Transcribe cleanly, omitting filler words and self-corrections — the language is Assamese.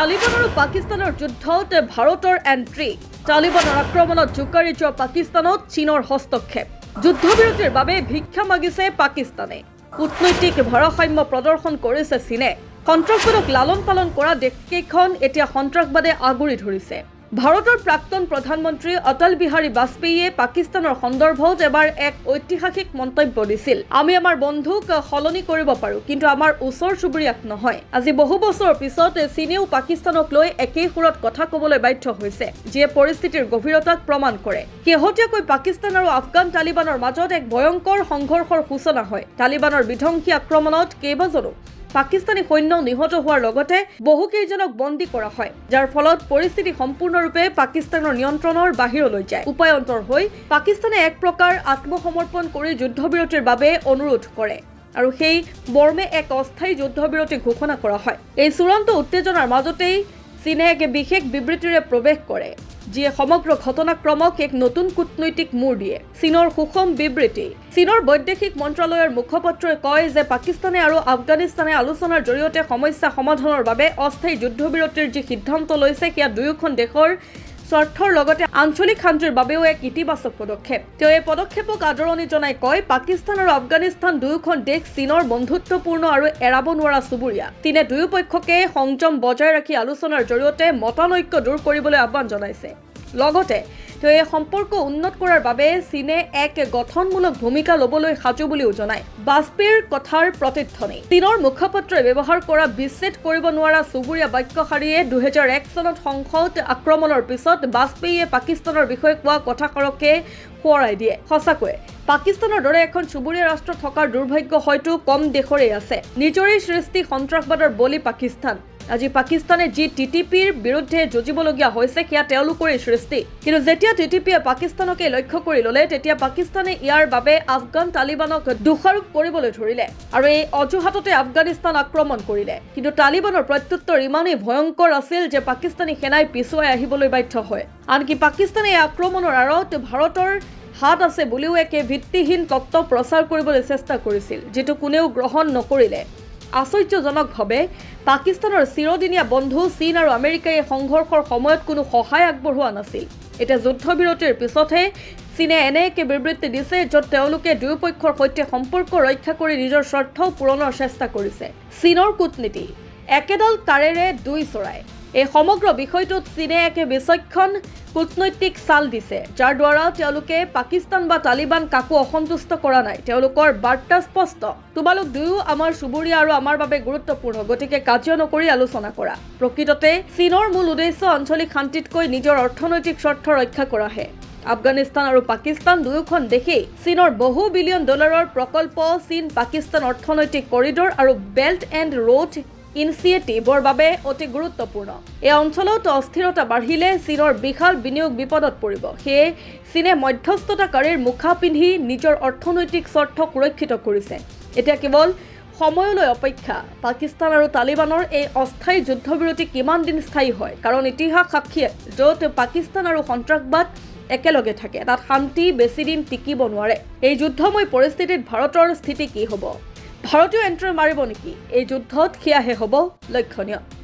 তালিবান আৰু পাকিস্তানৰ যুদ্ধত ভাৰতৰ এন্ট্ৰি তালিবানৰ আক্ৰমণত জোকাৰি যোৱা পাকিস্তানত চীনৰ হস্তক্ষেপ যুদ্ধবিৰতিৰ বাবে ভিক্ষা মাগিছে পাকিস্তানে কূটনৈতিক ভাৰসাম্য প্ৰদৰ্শন কৰিছে চীনে সন্ত্ৰাসবাদক লালন পালন কৰা দেশকেইখন এতিয়া সন্ত্ৰাসবাদে আগুৰি ধৰিছে ভাৰতৰ প্ৰাক্তন প্ৰধানমন্ত্ৰী অটল বিহাৰী বাজপেয়ীয়ে পাকিস্তানৰ সন্দৰ্ভত এবাৰ এক ঐতিহাসিক মন্তব্য দিছিল আমি আমাৰ বন্ধুক সলনি কৰিব পাৰো কিন্তু আমাৰ ওচৰ চুবুৰীয়াক নহয় আজি বহু বছৰৰ পিছত চীনেও পাকিস্তানক লৈ একেই সুৰত কথা ক'বলৈ বাধ্য হৈছে যিয়ে পৰিস্থিতিৰ গভীৰতাক প্ৰমাণ কৰে শেহতীয়াকৈ পাকিস্তান আৰু আফগান তালিবানৰ মাজত এক ভয়ংকৰ সংঘৰ্ষৰ সূচনা হয় তালিবানৰ বিধ্বংসী আক্ৰমণত কেইবাজনো পাকিস্তানী সৈন্য নিহত হোৱাৰ লগতে বহু কেইজনক বন্দী কৰা হয় যাৰ ফলত পৰিস্থিতি সম্পূৰ্ণৰূপে পাকিস্তানৰ নিয়ন্ত্ৰণৰ বাহিৰলৈ যায় উপায়ন্তৰ হৈ পাকিস্তানে এক প্ৰকাৰ আত্মসমৰ্পণ কৰি যুদ্ধবিৰতিৰ বাবে অনুৰোধ কৰে আৰু সেই মৰ্মে এক অস্থায়ী যুদ্ধবিৰতি ঘোষণা কৰা হয় এই চূড়ান্ত উত্তেজনাৰ মাজতেই চীনে এক বিশেষ বিবৃতিৰে প্ৰৱেশ কৰে যিয়ে সমগ্ৰ ঘটনাক্ৰমক এক নতুন কূটনৈতিক মূৰ দিয়ে চীনৰ সুষম বিবৃতি চীনৰ বৈদেশিক মন্ত্ৰালয়ৰ মুখপাত্ৰই কয় যে পাকিস্তানে আৰু আফগানিস্তানে আলোচনাৰ জৰিয়তে সমস্যা সমাধানৰ বাবে অস্থায়ী যুদ্ধবিৰতিৰ যি সিদ্ধান্ত লৈছে সেয়া দুয়োখন দেশৰ স্বাৰ্থৰ লগতে আঞ্চলিক শান্তিৰ বাবেও এক ইতিবাচক পদক্ষেপ তেওঁ এই পদক্ষেপক আদৰণি জনাই কয় পাকিস্তান আৰু আফগানিস্তান দুয়োখন দেশ চীনৰ বন্ধুত্বপূৰ্ণ আৰু এৰাব নোৱাৰা চুবুৰীয়া চীনে দুয়ো পক্ষকে সংযম বজাই ৰাখি আলোচনাৰ জৰিয়তে মতানৈক্য দূৰ কৰিবলৈ আহ্বান জনাইছে লগতে তেওঁ এই সম্পৰ্ক উন্নত কৰাৰ বাবে চীনে এক গঠনমূলক ভূমিকা ল'বলৈ সাজু বুলিও জনায় বাজপেয়ীৰ কথাৰ প্ৰতিধ্বনি চীনৰ মুখপাত্ৰই ব্যৱহাৰ কৰা বিচ্ছেদ কৰিব নোৱাৰা চুবুৰীয়া বাক্যশাৰীয়ে 2001 চনত সংসদ আক্ৰমণৰ পিছত বাজপেয়ীয়ে পাকিস্তানৰ বিষয়ে কোৱা কথাষাৰকে সোঁৱৰাই দিয়ে সঁচাকৈ পাকিস্তানৰ দৰে এখন চুবুৰীয়া ৰাষ্ট্ৰ থকাৰ দুৰ্ভাগ্য হয়তো কম দেশৰে আছে নিজৰে সৃষ্টি সন্ত্ৰাসবাদৰ বলি পাকিস্তান আজি পাকিস্তানে যি টিটিপিৰ বিৰুদ্ধে যুঁজিবলগীয়া হৈছে সেয়া তেওঁলোকৰে সৃষ্টি কিন্তু যেতিয়া টিটিপিয়ে পাকিস্তানকে লক্ষ্য কৰি ল'লে তেতিয়া পাকিস্তানে ইয়াৰ বাবে আফগান তালিবানক দোষাৰোপ কৰিবলৈ ধৰিলে আৰু এই অজুহাততে আফগানিস্তান আক্ৰমণ কৰিলে কিন্তু তালিবানৰ প্ৰত্যুত্তৰ ইমানেই ভয়ংকৰ আছিল যে পাকিস্তানী সেনাই পিছুৱাই আহিবলৈ বাধ্য হয় আনকি পাকিস্তানে এই আক্ৰমণৰ আঁৰত ভাৰতৰ হাত আছে বুলিও একে ভিত্তিহীন তত্ত্ব প্ৰচাৰ কৰিবলৈ চেষ্টা কৰিছিল যিটো কোনেও গ্ৰহণ নকৰিলে আশ্চৰ্যজনকভাৱে পাকিস্তানৰ চিৰদিনীয়া বন্ধু চীন আৰু আমেৰিকাই সংঘৰ্ষৰ সময়ত কোনো সহায় আগবঢ়োৱা নাছিল এতিয়া যুদ্ধবিৰতিৰ পিছতহে চীনে এনে এক বিবৃতি দিছে য'ত তেওঁলোকে দুয়োপক্ষৰ সৈতে সম্পৰ্ক ৰক্ষা কৰি নিজৰ স্বাৰ্থ পূৰণৰ চেষ্টা কৰিছে চীনৰ কূটনীতি একেডাল তাৰেৰে দুই চৰাই এই সমগ্ৰ বিষয়টোত চীনে এক বিচক্ষণ কূটনৈতিক চাল দিছে যাৰ দ্বাৰা তেওঁলোকে পাকিস্তান বা তালিবান কাকো অসন্তুষ্ট কৰা নাই তেওঁলোকৰ বাৰ্তা স্পষ্ট তোমালোক দুয়ো আমাৰ চুবুৰীয়া আৰু আমাৰ বাবে গুৰুত্বপূৰ্ণ গতিকে কাজিয়া নকৰি আলোচনা কৰা প্ৰকৃততে চীনৰ মূল উদ্দেশ্য আঞ্চলিক শান্তিতকৈ নিজৰ অৰ্থনৈতিক স্বাৰ্থ ৰক্ষা কৰাহে আফগানিস্তান আৰু পাকিস্তান দুয়োখন দেশেই চীনৰ বহু বিলিয়ন ডলাৰৰ প্ৰকল্প চীন পাকিস্তান অৰ্থনৈতিক কৰিডৰ আৰু বেল্ট এণ্ড ৰোড ইনিচিয়েটিভৰ বাবে অতি গুৰুত্বপূৰ্ণ এই অঞ্চলত অস্থিৰতা বাঢ়িলে চীনৰ বিশাল বিনিয়োগ বিপদত পৰিব সেয়ে চীনে মধ্যস্থতাকাৰীৰ মুখা পিন্ধি নিজৰ অৰ্থনৈতিক স্বাৰ্থ সুৰক্ষিত কৰিছে এতিয়া কেৱল সময়লৈ অপেক্ষা পাকিস্তান আৰু তালিবানৰ এই অস্থায়ী যুদ্ধবিৰতি কিমান দিন স্থায়ী হয় কাৰণ ইতিহাস সাক্ষী য'ত পাকিস্তান আৰু সন্ত্ৰাসবাদ একেলগে থাকে তাত শান্তি বেছি দিন টিকিব নোৱাৰে এই যুদ্ধময় পৰিস্থিতিত ভাৰতৰ স্থিতি কি হ'ব ভাৰতীয় এন্ট্ৰি মাৰিব নেকি এই যুদ্ধত সেয়াহে হ'ব লক্ষণীয়